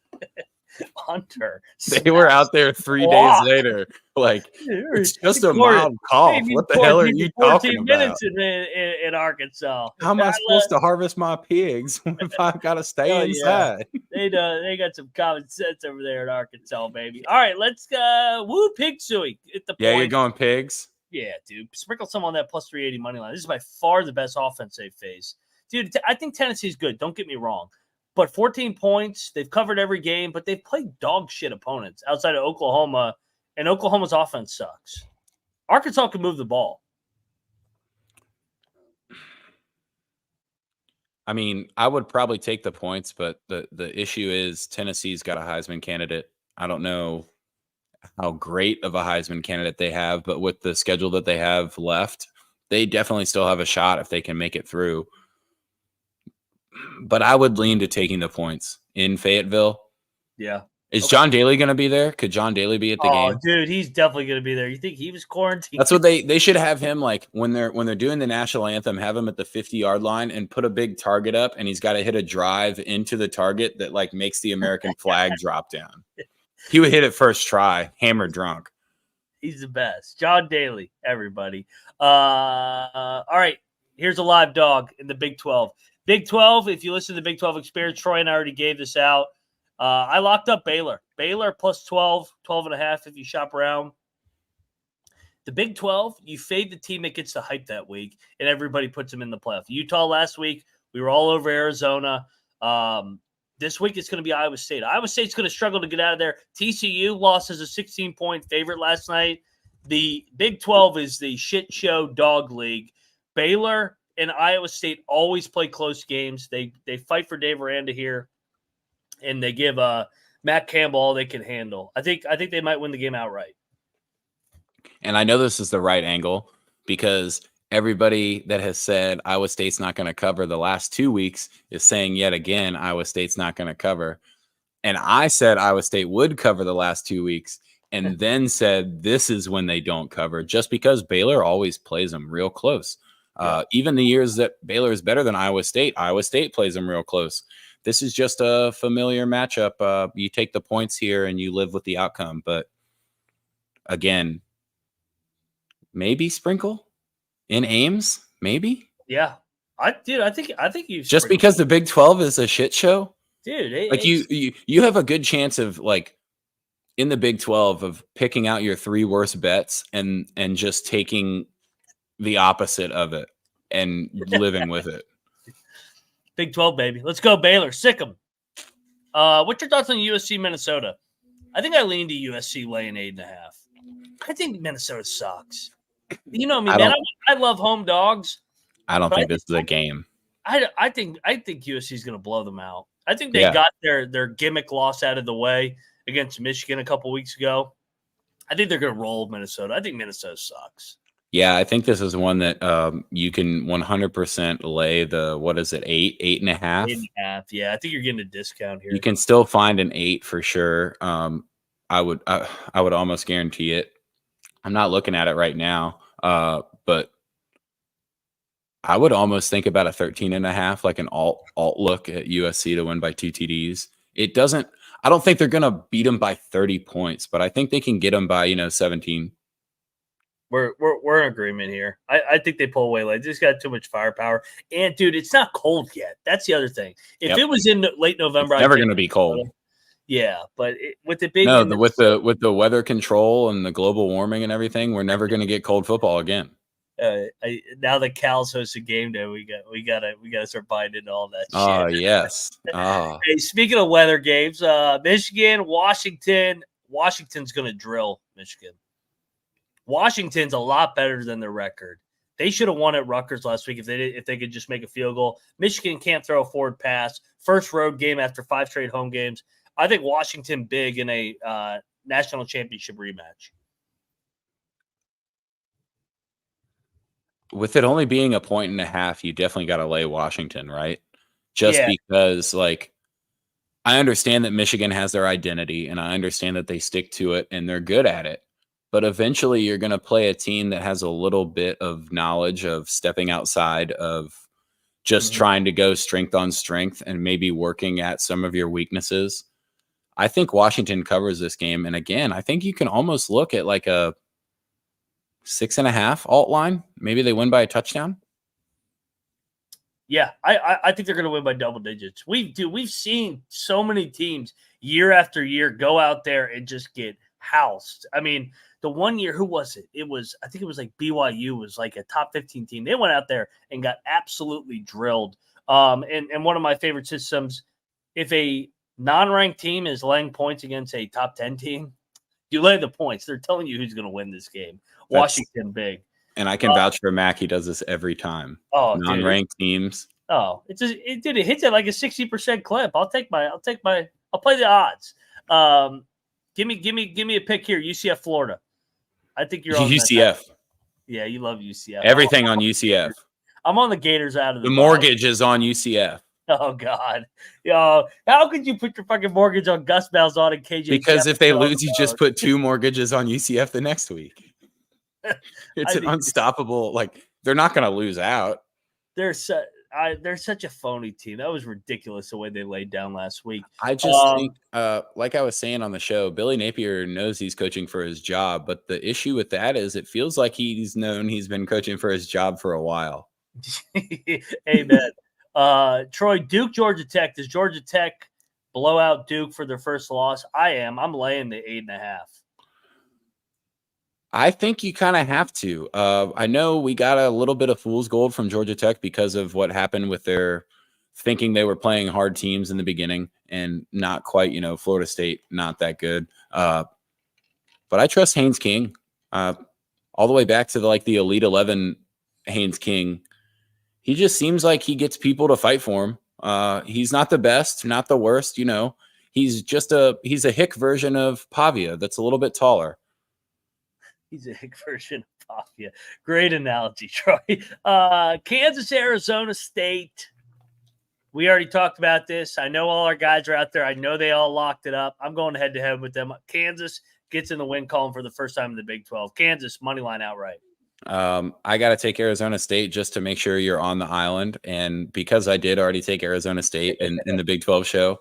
Hunter. They were out there 3 days later. Like, it's just a mild cough. What the hell are you talking about? Minutes in Arkansas. How am I supposed to harvest my pigs if I've got to stay inside? Yeah. They got some common sense over there in Arkansas, baby. All right, let's go. Woo, pig suey at the point. Yeah, you're going pigs? Yeah, dude. Sprinkle some on that plus 380 money line. This is by far the best offense they face. Dude, I think Tennessee's good. Don't get me wrong. But 14 points, they've covered every game, but they've played dog shit opponents outside of Oklahoma, and Oklahoma's offense sucks. Arkansas can move the ball. I mean, I would probably take the points, but the issue is Tennessee's got a Heisman candidate. I don't know how great of a Heisman candidate they have, but with the schedule that they have left, they definitely still have a shot if they can make it through. But I would lean to taking the points in Fayetteville. Yeah. Is John Daly going to be there? Could John Daly be at the game? Dude, he's definitely going to be there. You think he was quarantined? That's what they should have him, like, when they're doing the national anthem, have him at the 50-yard line and put a big target up, and he's got to hit a drive into the target that, like, makes the American flag drop down. He would hit it first try, hammered drunk. He's the best. John Daly, everybody. All right, here's a live dog in the Big 12. Big 12, if you listen to the Big 12 Experience, Troy and I already gave this out. I locked up Baylor. Baylor plus 12, 12.5 if you shop around. The Big 12, you fade the team that gets the hype that week, and everybody puts them in the playoff. Utah last week, we were all over Arizona. This week it's going to be Iowa State. Iowa State's going to struggle to get out of there. TCU lost as a 16-point favorite last night. The Big 12 is the shit show dog league. Baylor and Iowa State always play close games. They fight for Dave Aranda here, and they give Matt Campbell all they can handle. I think they might win the game outright. And I know this is the right angle because everybody that has said Iowa State's not going to cover the last 2 weeks is saying yet again Iowa State's not going to cover. And I said Iowa State would cover the last 2 weeks and then said this is when they don't cover, just because Baylor always plays them real close. Even the years that Baylor is better than Iowa State plays them real close. This is just a familiar matchup. You take the points here and you live with the outcome. But again, maybe sprinkle in Ames, maybe. Yeah, I think you just because the Big 12 is a shit show, dude. Like you have a good chance of, like, in the Big 12 of picking out your 3 worst bets and just taking the opposite of it and living with it. Big 12, baby. Let's go, Baylor. Sick 'em. What's your thoughts on USC, Minnesota? I think I lean to USC laying 8.5. I think Minnesota sucks. You know me, man. I love home dogs. I don't think this is a game. I think USC is going to blow them out. I think they got their gimmick loss out of the way against Michigan a couple weeks ago. I think they're going to roll Minnesota. I think Minnesota sucks. Yeah, I think this is one that you can 100% lay the, what is it, 8.5? 8.5. Yeah, I think you're getting a discount here. You can still find an 8 for sure. I would almost guarantee it. I'm not looking at it right now, but I would almost think about a 13.5, like an alt look at USC to win by 2 TDs. I don't think they're going to beat them by 30 points, but I think they can get them by 17. We're in agreement here. I think they pull away. Like, they just got too much firepower. And dude, it's not cold yet. That's the other thing. If it was in late November, it's never going to be cold. Yeah, but with the big with the weather control and the global warming and everything, we're never going to get cold football again. Now that Cal's hosts a game day, we gotta start buying into all that shit. Oh yes. Oh. Hey, speaking of weather games, Michigan, Washington. Washington's gonna drill Michigan. Washington's a lot better than their record. They should have won at Rutgers last week if they could just make a field goal. Michigan can't throw a forward pass. First road game after 5 straight home games. I think Washington big in a national championship rematch. With it only being 1.5 points, you definitely got to lay Washington, right? Just because, like, I understand that Michigan has their identity, and I understand that they stick to it, and they're good at it. but eventually you're going to play a team that has a little bit of knowledge of stepping outside of just trying to go strength on strength and maybe working at some of your weaknesses. I think Washington covers this game. And again, I think you can almost look at like a 6.5 alt line. Maybe they win by a touchdown. Yeah, I think they're going to win by double digits. We've seen so many teams year after year go out there and just get housed. I mean, the one year, who was it? I think it was like BYU was like a top 15 team. They went out there and got absolutely drilled. And one of my favorite systems, if a non-ranked team is laying points against a top 10 team, you lay the points. They're telling you who's going to win this game. Washington big. And I can vouch for Mac. He does this every time. Oh, non-ranked teams. Oh, it hits at like a 60% clip. I'll play the odds. Give me a pick here. UCF, Florida. I think you're on UCF. Yeah, you love UCF. Everything on UCF. I'm on the Gators out of the mortgage is on UCF. Oh God, how could you put your fucking mortgage on Gus Malzahn and KJ? Because if they lose, you just put 2 mortgages on UCF the next week. It's an unstoppable. Like they're not going to lose out. They're such a phony team. That was ridiculous the way they laid down last week. I just think, like I was saying on the show, Billy Napier knows he's coaching for his job, but the issue with that is it feels like he's been coaching for his job for a while. Amen. Troy, Duke, Georgia Tech. Does Georgia Tech blow out Duke for their first loss? I'm laying the 8.5. I think you kind of have to. I know we got a little bit of fool's gold from Georgia Tech because of what happened with their thinking they were playing hard teams in the beginning and not quite, Florida State, not that good. But I trust Haynes King all the way back to the Elite 11 Haynes King. He just seems like he gets people to fight for him. He's not the best, not the worst, He's a hick version of Pavia that's a little bit taller. He's a hick version of Pavia. Great analogy, Troy. Kansas, Arizona State. We already talked about this. I know all our guys are out there. I know they all locked it up. I'm going head-to-head with them. Kansas gets in the win column for the first time in the Big 12. Kansas, money line outright. I got to take Arizona State just to make sure you're on the island. And because I did already take Arizona State in the Big 12 show,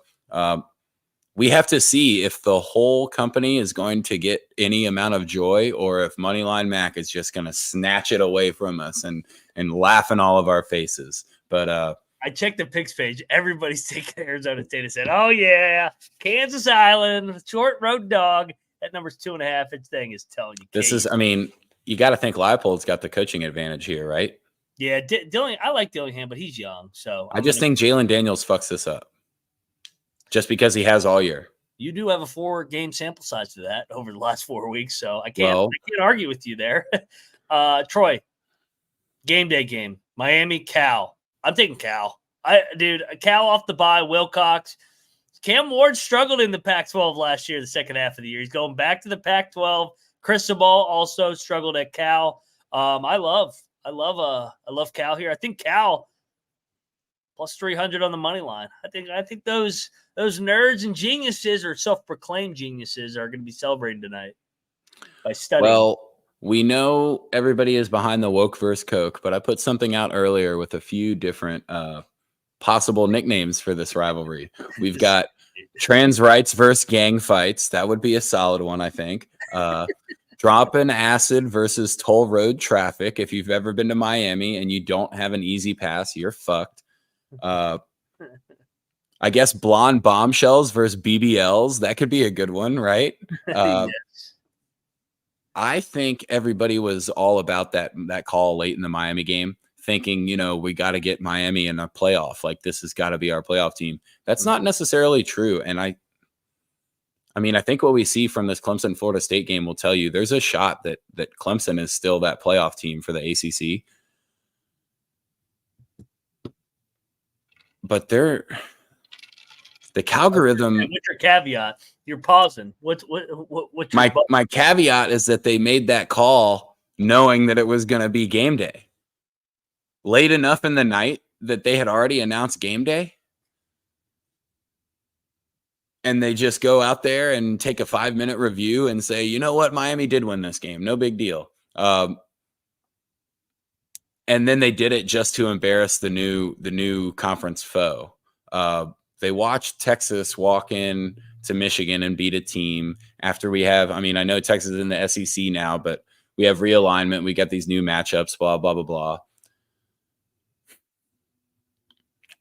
we have to see if the whole company is going to get any amount of joy or if Moneyline Mac is just going to snatch it away from us and laugh in all of our faces. But I checked the picks page. Everybody's taking Arizona State and said, oh, yeah, Kansas Island, short road dog. That number's 2.5. Its thing is telling you. You got to think Leipold's got the coaching advantage here, right? Yeah, I like Dillingham, but he's young. So I just think Jalen Daniels fucks this up just because he has all year. You do have a 4-game sample size to that over the last 4 weeks, so I can't argue with you there. Troy, game day game, Miami, Cal. I'm taking Cal. Cal off the bye, Wilcox. Cam Ward struggled in the Pac-12 last year, the second half of the year. He's going back to the Pac-12. Cristobal also struggled at Cal. I love Cal here. I think Cal plus 300 on the money line. I think those nerds and geniuses or self-proclaimed geniuses are going to be celebrated tonight by studying. Well, we know everybody is behind the woke versus Coke, but I put something out earlier with a few different possible nicknames for this rivalry. We've got trans rights versus gang fights. That would be a solid one, I think. Dropping acid versus toll road traffic. If you've ever been to Miami and you don't have an easy pass, you're fucked. I guess blonde bombshells versus BBLs. That could be a good one, right? Yes. I think everybody was all about that call late in the Miami game, thinking, we got to get Miami in a playoff. Like, this has got to be our playoff team. That's not necessarily true. And I think what we see from this Clemson-Florida State game will tell you there's a shot that Clemson is still that playoff team for the ACC. But the algorithm. What's your caveat? You're pausing. What's my caveat is that they made that call knowing that it was going to be game day. Late enough in the night that they had already announced game day. and they just go out there and take a 5-minute review and say, you know what, Miami did win this game. No big deal. And then they did it just to embarrass the new conference foe. They watched Texas walk in to Michigan and beat a team after we have, I mean, I know Texas is in the SEC now, but we have realignment. We got these new matchups, blah, blah, blah, blah.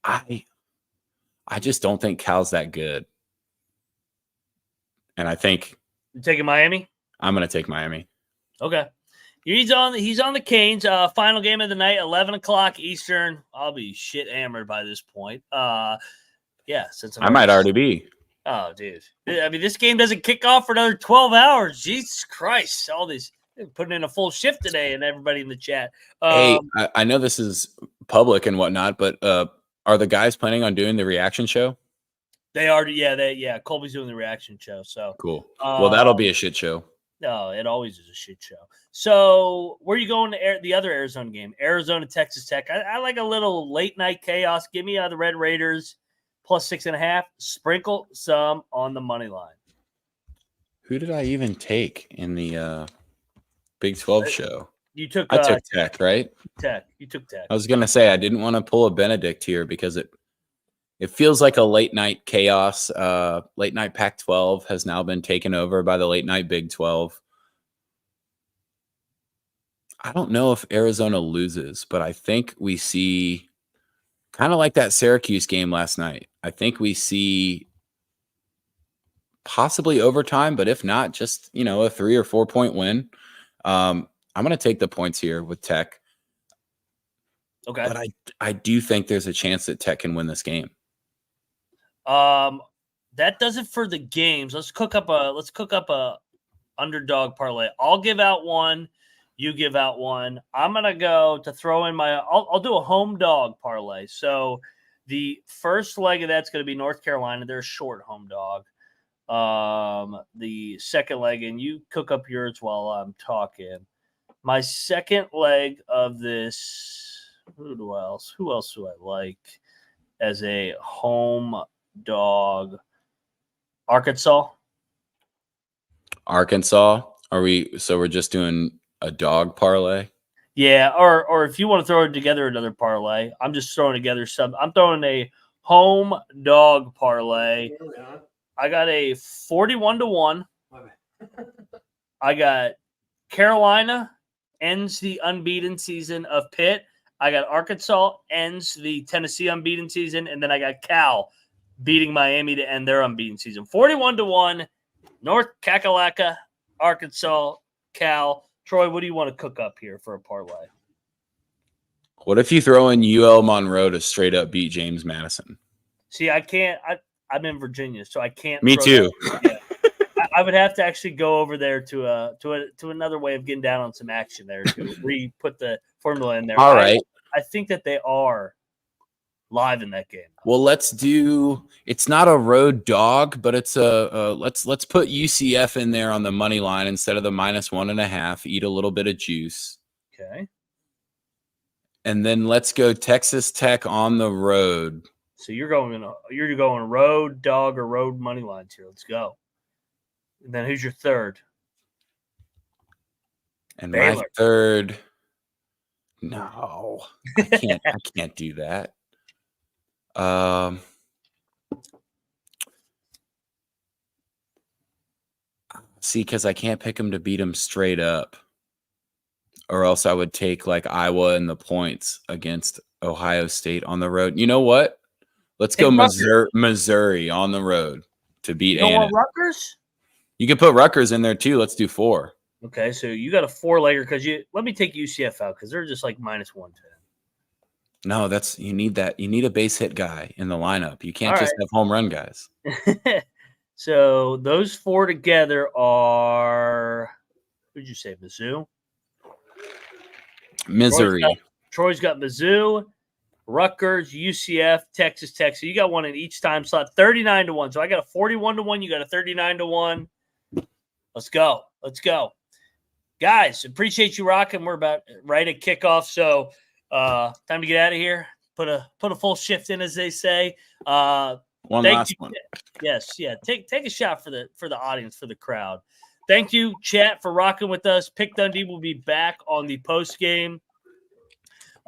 I just don't think Cal's that good. And I think You taking Miami? I'm going to take Miami. Okay. He's on the Canes. Final game of the night, 11 o'clock Eastern. I'll be shit hammered by this point. Yeah, since I might already be. Oh, dude. I mean, this game doesn't kick off for another 12 hours. Jesus Christ. All these putting in a full shift today and everybody in the chat. Hey, I know this is public and whatnot, but are the guys planning on doing the reaction show? They are, yeah. Colby's doing the reaction show. So cool. Well, that'll be a shit show. No, it always is a shit show. So, where are you going to the other Arizona game? Arizona, Texas Tech. I like a little late night chaos. Give me the Red Raiders plus 6.5. Sprinkle some on the money line. Who did I even take in the Big 12 show? You took. I took Tech, right? Tech. You took Tech. I was gonna say I didn't want to pull a Benedict here because it feels like a late night chaos. Late night Pac-12 has now been taken over by the late night Big 12. I don't know if Arizona loses, but I think we see kind of like that Syracuse game last night. I think we see possibly overtime, but if not, just, a 3 or 4 point win. I'm going to take the points here with Tech. Okay. But I do think there's a chance that Tech can win this game. That does it for the games. Let's cook up a underdog parlay. I'll give out one. You give out one. I'm going to go to throw in I'll do a home dog parlay. So the first leg of that's going to be North Carolina. They're a short home dog. The second leg, and you cook up yours while I'm talking. My second leg of this, who else do I like as a home dog? Arkansas. We're just doing a dog parlay? Yeah, or if you want to throw together another parlay, I'm just throwing together some. I'm throwing a home dog parlay. I got a 41-1. I got Carolina ends the unbeaten season of Pitt. I got Arkansas ends the Tennessee unbeaten season, and then I got Cal beating Miami to end their unbeaten season. 41-1, North Kakalaka, Arkansas, Cal. Troy, what do you want to cook up here for a parlay? What if you throw in UL Monroe to straight up beat James Madison? See, I can't. I'm in Virginia, so I can't. Me too. I would have to actually go over there to another way of getting down on some action there to re-put the formula in there. All right. I think that they are live in that game. Well, let's do. It's not a road dog, but it's let's put UCF in there on the money line instead of the -1.5. Eat a little bit of juice. Okay. And then let's go Texas Tech on the road. So you're going road dog or road money lines here. Let's go. And then who's your third? And Baylor. my third. No, I can't. I can't do that. See, because I can't pick them to beat them straight up, or else I would take like Iowa and the points against Ohio State on the road. You know what? Let's go Missouri on the road to beat Anna. Rutgers? You can put Rutgers in there too. Let's do 4. Okay, so you got a 4-legger because let me take UCF out because they're just like -110. No, you need that. You need a base hit guy in the lineup. You can't just have home run guys. So those 4 together are, who'd you say, Mizzou? Missouri. Troy's got Mizzou, Rutgers, UCF, Texas Tech. So you got one in each time slot, 39-1. So I got a 41-1. You got a 39-1. Let's go. Guys, appreciate you rocking. We're about right at kickoff. So time to get out of here. Put a full shift in, as they say. One Thank last you. one. Yes, yeah. Take a shot for the audience, for the crowd. Thank you, chat, for rocking with us. Pick Dundee will be back on the post game.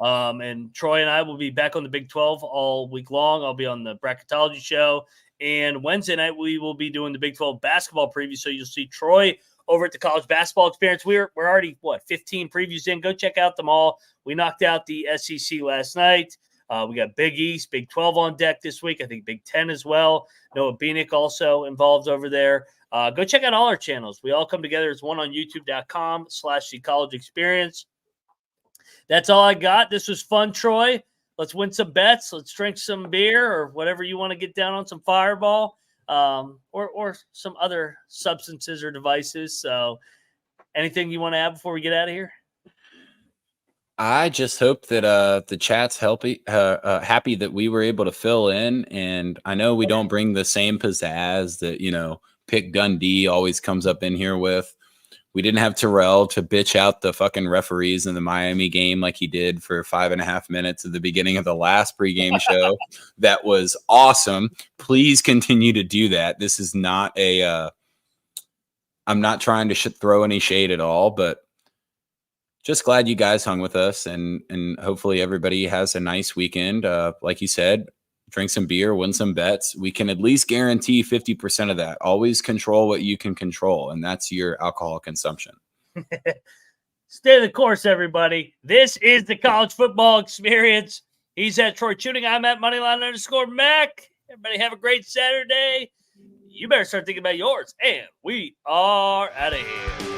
And Troy and I will be back on the Big 12 all week long. I'll be on the Bracketology show. And Wednesday night, we will be doing the Big 12 basketball preview. So you'll see Troy over at the College Basketball Experience. We're already, 15 previews in. Go check out them all. We knocked out the SEC last night. We got Big East, Big 12 on deck this week. I think Big 10 as well. Noah Beanick also involved over there. Go check out all our channels. We all come together as one on youtube.com/the college experience. That's all I got. This was fun, Troy. Let's win some bets. Let's drink some beer or whatever you want to get down on, some Fireball, or some other substances or devices. So anything you want to add before we get out of here? I just hope that the chat's happy that we were able to fill in. And I know we don't bring the same pizzazz that, Pick Dundee always comes up in here with. We didn't have Terrell to bitch out the fucking referees in the Miami game like he did for 5.5 minutes at the beginning of the last pregame show. That was awesome. Please continue to do that. This is not I'm not trying to throw any shade at all, but just glad you guys hung with us, and hopefully everybody has a nice weekend. Like you said, drink some beer, win some bets. We can at least guarantee 50% of that. Always control what you can control, and that's your alcohol consumption. Stay the course, everybody. This is the College Football Experience. He's at Troy Tuning. I'm at Moneyline_Mac. Everybody have a great Saturday. You better start thinking about yours. And we are out of here.